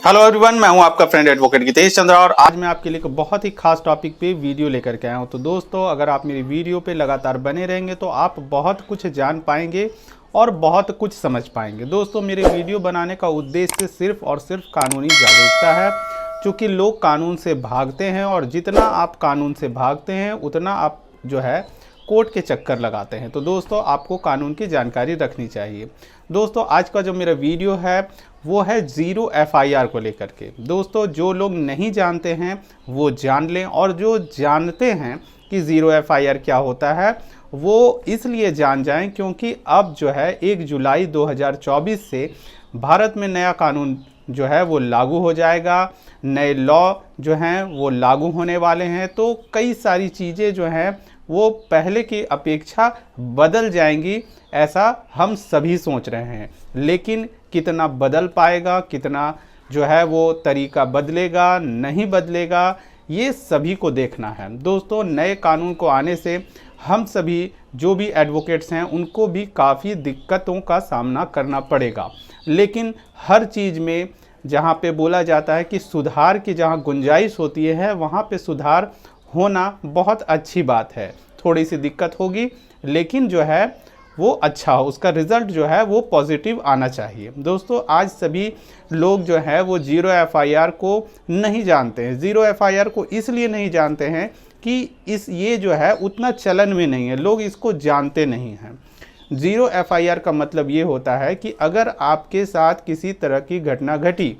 Hello everyone, मैं हूं आपका फ्रेंड एडवोकेट गीतेश चंद्रा और आज मैं आपके लिए एक बहुत ही खास टॉपिक पे वीडियो लेकर के आया हूं। तो दोस्तों, अगर आप मेरी वीडियो पे लगातार बने रहेंगे तो आप बहुत कुछ जान पाएंगे और बहुत कुछ समझ पाएंगे। दोस्तों, मेरे वीडियो बनाने का उद्देश्य सिर्फ और सिर्फ कानूनी जागरूकता है, क्योंकि लोग कानून से भागते हैं और जितना आप कानून से भागते हैं उतना आप जो है कोर्ट के चक्कर लगाते हैं। तो दोस्तों, आपको कानून की जानकारी रखनी चाहिए। दोस्तों, आज का जो मेरा वीडियो है वो है ज़ीरो एफआईआर को लेकर के। दोस्तों, जो लोग नहीं जानते हैं वो जान लें, और जो जानते हैं कि ज़ीरो एफआईआर क्या होता है वो इसलिए जान जाएं क्योंकि अब जो है 1 जुलाई 2024 से भारत में नया कानून जो है वो लागू हो जाएगा। नए लॉ जो हैं वो लागू होने वाले हैं, तो कई सारी चीज़ें जो हैं वो पहले की अपेक्षा बदल जाएंगी, ऐसा हम सभी सोच रहे हैं। लेकिन कितना बदल पाएगा, कितना जो है वो तरीका बदलेगा, नहीं बदलेगा, ये सभी को देखना है। दोस्तों, नए कानून को आने से हम सभी जो भी एडवोकेट्स हैं उनको भी काफ़ी दिक्कतों का सामना करना पड़ेगा। लेकिन हर चीज़ में जहाँ पे बोला जाता है कि सुधार की जहाँ गुंजाइश होती है वहाँ पे सुधार होना बहुत अच्छी बात है। थोड़ी सी दिक्कत होगी लेकिन जो है वो अच्छा हो, उसका रिज़ल्ट जो है वो पॉजिटिव आना चाहिए। दोस्तों, आज सभी लोग जो है वो ज़ीरो एफआईआर को नहीं जानते हैं। ज़ीरो एफआईआर को इसलिए नहीं जानते हैं कि ये जो है उतना चलन में नहीं है, लोग इसको जानते नहीं हैं। ज़ीरो एफआईआर का मतलब ये होता है कि अगर आपके साथ किसी तरह की घटना घटी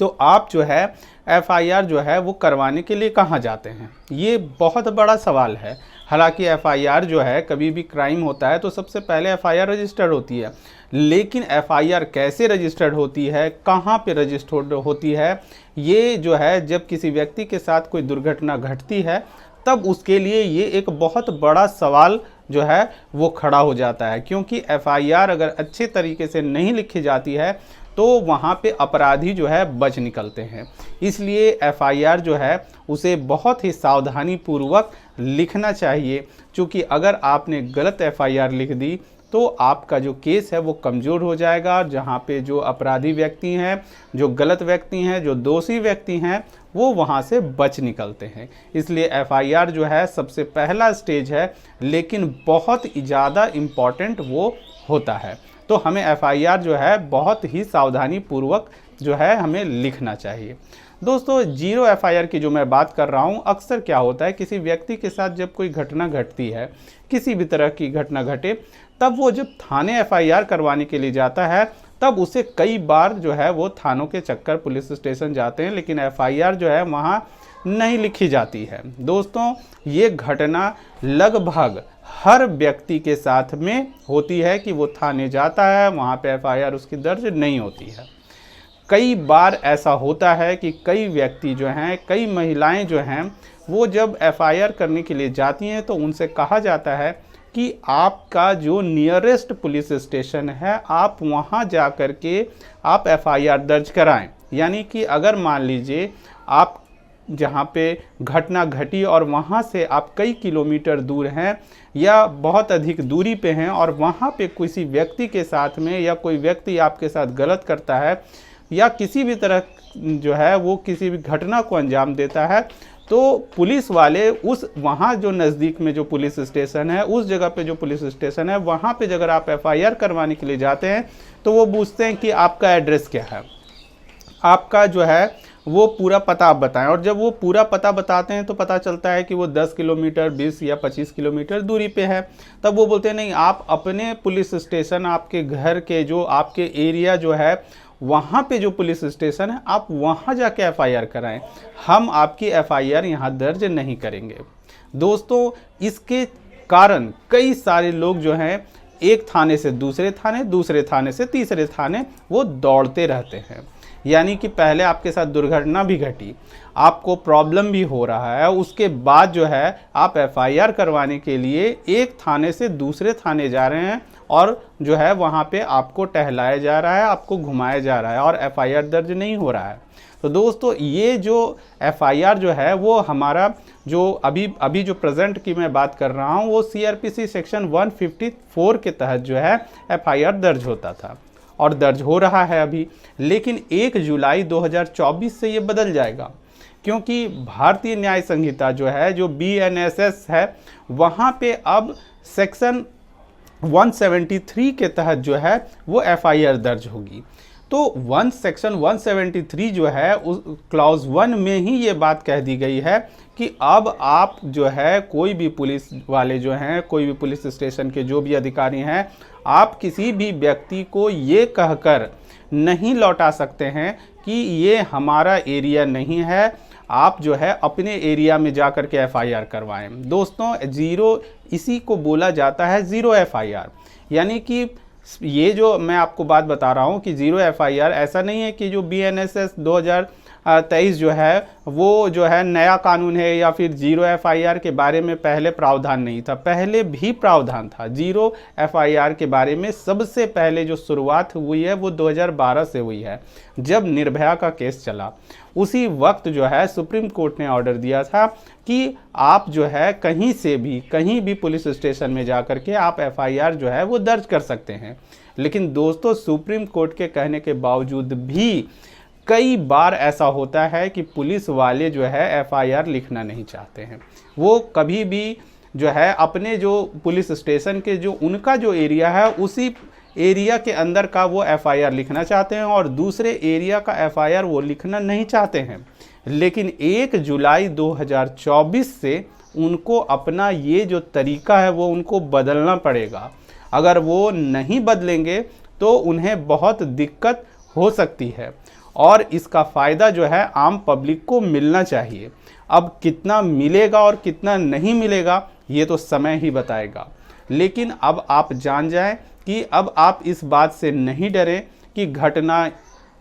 तो आप जो है एफआईआर जो है वो करवाने के लिए कहाँ जाते हैं, ये बहुत बड़ा सवाल है। हालांकि एफआईआर जो है, कभी भी क्राइम होता है तो सबसे पहले एफआईआर रजिस्टर्ड होती है, लेकिन एफआईआर कैसे रजिस्टर्ड होती है, कहाँ पे रजिस्टर्ड होती है, ये जो है जब किसी व्यक्ति के साथ कोई दुर्घटना घटती है तब उसके लिए ये एक बहुत बड़ा सवाल जो है वो खड़ा हो जाता है। क्योंकि एफआईआर अगर अच्छे तरीके से नहीं लिखी जाती है तो वहाँ पे अपराधी जो है बच निकलते हैं। इसलिए एफआईआर जो है उसे बहुत ही सावधानी पूर्वक लिखना चाहिए, क्योंकि अगर आपने गलत एफआईआर लिख दी तो आपका जो केस है वो कमज़ोर हो जाएगा। जहाँ पे जो अपराधी व्यक्ति हैं, जो गलत व्यक्ति हैं, जो दोषी व्यक्ति हैं, वो वहाँ से बच निकलते हैं। इसलिए एफआईआर जो है सबसे पहला स्टेज है, लेकिन बहुत ज़्यादा इम्पॉर्टेंट वो होता है। तो हमें एफआईआर जो है बहुत ही सावधानी पूर्वक जो है हमें लिखना चाहिए। दोस्तों, ज़ीरो एफआईआर की जो मैं बात कर रहा हूँ, अक्सर क्या होता है किसी व्यक्ति के साथ जब कोई घटना घटती है, किसी भी तरह की घटना घटे, तब वो जब थाने एफआईआर करवाने के लिए जाता है तब उसे कई बार जो है वो थानों के चक्कर पुलिस स्टेशन जाते हैं, लेकिन एफआईआर जो है वहाँ नहीं लिखी जाती है। दोस्तों, ये घटना लगभग हर व्यक्ति के साथ में होती है कि वो थाने जाता है, वहाँ पे एफआईआर उसकी दर्ज नहीं होती है। कई बार ऐसा होता है कि कई व्यक्ति जो हैं, कई महिलाएं जो हैं, वो जब एफआईआर करने के लिए जाती हैं तो उनसे कहा जाता है कि आपका जो नियरेस्ट पुलिस स्टेशन है आप वहाँ जा कर के आप एफआईआर दर्ज कराएं। यानी कि अगर मान लीजिए आप जहाँ पे घटना घटी और वहाँ से आप कई किलोमीटर दूर हैं या बहुत अधिक दूरी पे हैं और वहाँ पे किसी व्यक्ति के साथ में या कोई व्यक्ति आपके साथ गलत करता है या किसी भी तरह जो है वो किसी भी घटना को अंजाम देता है, तो पुलिस वाले उस वहाँ जो नज़दीक में जो पुलिस स्टेशन है, उस जगह पे जो पुलिस स्टेशन है, वहाँ पे अगर आप एफआईआर करवाने के लिए जाते हैं तो वो पूछते हैं कि आपका एड्रेस क्या है, आपका जो है वो पूरा पता आप बताएं। और जब वो पूरा पता बताते हैं तो पता चलता है कि वो 10 किलोमीटर 20 या 25 किलोमीटर दूरी पे है। तब वो बोलते हैं नहीं, आप अपने पुलिस स्टेशन, आपके घर के जो आपके एरिया जो है वहाँ पे जो पुलिस स्टेशन है आप वहाँ जाके एफआईआर कराएं, हम आपकी एफआईआर यहाँ दर्ज नहीं करेंगे। दोस्तों, इसके कारण कई सारे लोग जो हैं एक थाने से दूसरे थाने, दूसरे थाने से तीसरे थाने वो दौड़ते रहते हैं। यानी कि पहले आपके साथ दुर्घटना भी घटी, आपको प्रॉब्लम भी हो रहा है, उसके बाद जो है आप एफआईआर करवाने के लिए एक थाने से दूसरे थाने जा रहे हैं और जो है वहाँ पे आपको टहलाया जा रहा है, आपको घुमाया जा रहा है और एफआईआर दर्ज नहीं हो रहा है। तो दोस्तों, ये जो एफआईआर जो है वो हमारा जो अभी जो प्रेजेंट की मैं बात कर रहा हूँ वो सीआरपीसी सेक्शन 154 के तहत जो है एफआईआर दर्ज होता था। और दर्ज हो रहा है अभी। लेकिन 1 जुलाई 2024 से ये बदल जाएगा, क्योंकि भारतीय न्याय संहिता जो है, जो BNSS है, वहाँ पे अब सेक्शन 173 के तहत जो है वो FIR दर्ज होगी। तो सेक्शन 173 जो है उस क्लॉज 1 में ही ये बात कह दी गई है कि अब आप जो है कोई भी पुलिस वाले जो हैं, कोई भी पुलिस स्टेशन के जो भी अधिकारी हैं, आप किसी भी व्यक्ति को ये कहकर नहीं लौटा सकते हैं कि ये हमारा एरिया नहीं है, आप जो है अपने एरिया में जा कर के FIR करवाएं। दोस्तों, इसी को बोला जाता है ज़ीरो FIR। यानी कि ये जो मैं आपको बात बता रहा हूँ कि ज़ीरो FIR, ऐसा नहीं है कि जो BNSS 2023 जो है वो जो है नया कानून है या फिर ज़ीरो FIR के बारे में पहले प्रावधान नहीं था। पहले भी प्रावधान था। ज़ीरो FIR के बारे में सबसे पहले जो शुरुआत हुई है वो 2012 से हुई है, जब निर्भया का केस चला। उसी वक्त जो है सुप्रीम कोर्ट ने ऑर्डर दिया था कि आप जो है कहीं भी पुलिस स्टेशन में जा कर के आप FIR जो है वो दर्ज कर सकते हैं। लेकिन दोस्तों, सुप्रीम कोर्ट के कहने के बावजूद भी कई बार ऐसा होता है कि पुलिस वाले जो है FIR लिखना नहीं चाहते हैं। वो कभी भी जो है अपने जो पुलिस स्टेशन के जो उनका जो एरिया है, उसी एरिया के अंदर का वो FIR लिखना चाहते हैं और दूसरे एरिया का FIR वो लिखना नहीं चाहते हैं। लेकिन 1 जुलाई 2024 से उनको अपना ये जो तरीका है वो उनको बदलना पड़ेगा। अगर वो नहीं बदलेंगे तो उन्हें बहुत दिक्कत हो सकती है और इसका फ़ायदा जो है आम पब्लिक को मिलना चाहिए। अब कितना मिलेगा और कितना नहीं मिलेगा ये तो समय ही बताएगा। लेकिन अब आप जान जाएं कि अब आप इस बात से नहीं डरें कि घटना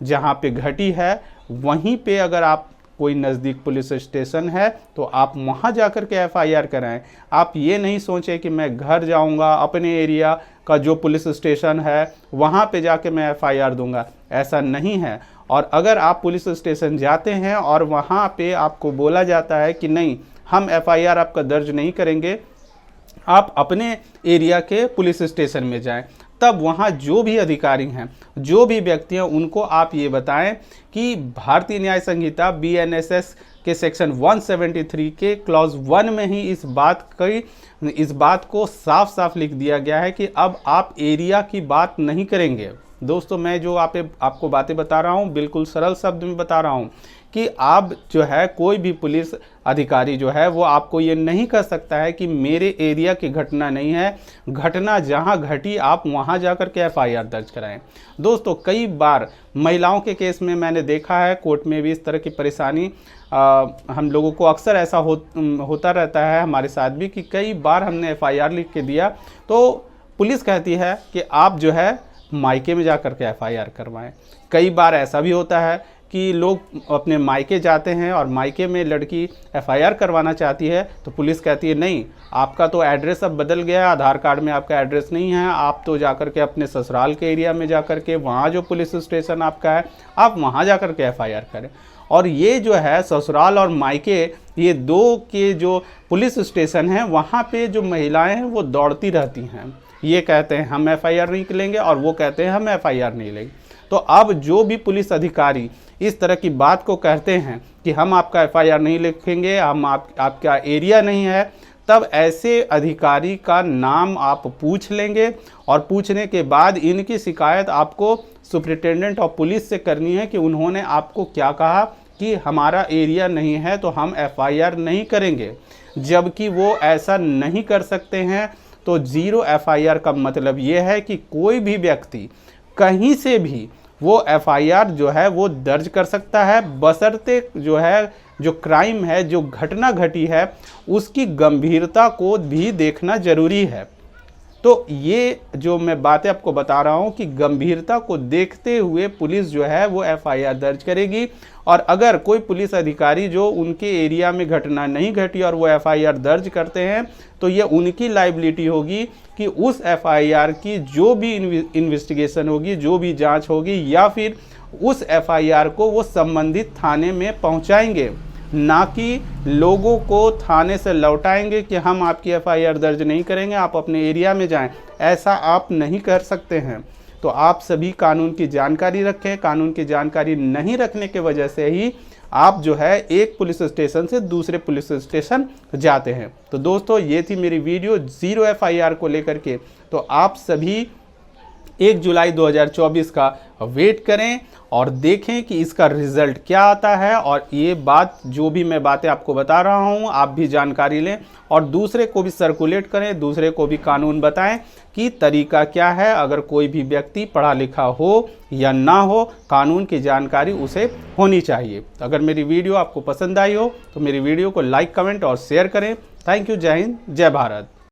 जहां पे घटी है वहीं पे अगर आप कोई नज़दीक पुलिस स्टेशन है तो आप वहां जाकर के FIR कराएं। आप ये नहीं सोचें कि मैं घर जाऊंगा, अपने एरिया का जो पुलिस स्टेशन है वहां पे जाके मैं FIR दूंगा, ऐसा नहीं है। और अगर आप पुलिस स्टेशन जाते हैं और वहां पे आपको बोला जाता है कि नहीं, हम FIR आपका दर्ज नहीं करेंगे, आप अपने एरिया के पुलिस स्टेशन में जाएं, तब वहाँ जो भी अधिकारी हैं, जो भी व्यक्ति हैं, उनको आप ये बताएं कि भारतीय न्याय संहिता BNSS के सेक्शन 173 के क्लॉज 1 में ही इस बात को साफ साफ लिख दिया गया है कि अब आप एरिया की बात नहीं करेंगे। दोस्तों, मैं जो आपको बातें बता रहा हूँ बिल्कुल सरल शब्द में बता रहा हूँ कि आप जो है कोई भी पुलिस अधिकारी जो है वो आपको ये नहीं कह सकता है कि मेरे एरिया की घटना नहीं है, घटना जहां घटी आप वहां जाकर के FIR दर्ज कराएं। दोस्तों, कई बार महिलाओं के केस में मैंने देखा है, कोर्ट में भी इस तरह की परेशानी हम लोगों को अक्सर ऐसा होता रहता है, हमारे साथ भी, कि कई बार हमने FIR लिख के दिया तो पुलिस कहती है कि आप जो है मायके में जाकर के FIR करवाएं। कई बार ऐसा भी होता है कि लोग अपने मायके जाते हैं और मायके में लड़की FIR करवाना चाहती है तो पुलिस कहती है नहीं, आपका तो एड्रेस अब बदल गया है, आधार कार्ड में आपका एड्रेस नहीं है, आप तो जाकर के अपने ससुराल के एरिया में जाकर के वहाँ जो पुलिस स्टेशन आपका है आप वहाँ जाकर के FIR करें। और ये जो है ससुराल और मायके, ये दो के जो पुलिस स्टेशन हैं वहाँ पे जो महिलाएं हैं वो दौड़ती रहती हैं। ये कहते हैं हम FIR नहीं लेंगे और वो कहते हैं हम FIR नहीं लेंगे। तो अब जो भी पुलिस अधिकारी इस तरह की बात को कहते हैं कि हम आपका FIR नहीं लिखेंगे, हम आपका एरिया नहीं है, तब ऐसे अधिकारी का नाम आप पूछ लेंगे और पूछने के बाद इनकी शिकायत आपको सुपरिटेंडेंट ऑफ पुलिस से करनी है कि उन्होंने आपको क्या कहा कि हमारा एरिया नहीं है तो हम FIR नहीं करेंगे। जबकि वो ऐसा नहीं कर सकते हैं। तो ज़ीरो FIR का मतलब ये है कि कोई भी व्यक्ति कहीं से भी वो FIR जो है वो दर्ज कर सकता है, बशर्ते जो है जो क्राइम है, जो घटना घटी है, उसकी गंभीरता को भी देखना जरूरी है। तो ये जो मैं बातें आपको बता रहा हूँ कि गंभीरता को देखते हुए पुलिस जो है वो FIR दर्ज करेगी। और अगर कोई पुलिस अधिकारी जो उनके एरिया में घटना नहीं घटी और वो FIR दर्ज करते हैं तो ये उनकी लायबिलिटी होगी कि उस FIR की जो भी इन्वेस्टिगेशन होगी, जो भी जांच होगी, या फिर उस FIR को वो संबंधित थाने में पहुंचाएंगे, ना कि लोगों को थाने से लौटाएंगे कि हम आपकी FIR दर्ज नहीं करेंगे, आप अपने एरिया में जाएं। ऐसा आप नहीं कर सकते हैं। तो आप सभी कानून की जानकारी रखें। कानून की जानकारी नहीं रखने के वजह से ही आप जो है एक पुलिस स्टेशन से दूसरे पुलिस स्टेशन जाते हैं। तो दोस्तों ये थी मेरी वीडियो 0 FIR को लेकर के। तो आप सभी 1 जुलाई 2024 का वेट करें और देखें कि इसका रिजल्ट क्या आता है। और ये बात, जो भी मैं बातें आपको बता रहा हूँ, आप भी जानकारी लें और दूसरे को भी सर्कुलेट करें, दूसरे को भी कानून बताएं कि तरीका क्या है। अगर कोई भी व्यक्ति पढ़ा लिखा हो या ना हो, कानून की जानकारी उसे होनी चाहिए। अगर मेरी वीडियो आपको पसंद आई हो तो मेरी वीडियो को लाइक, कमेंट और शेयर करें। Thank you. जय हिंद, जय भारत।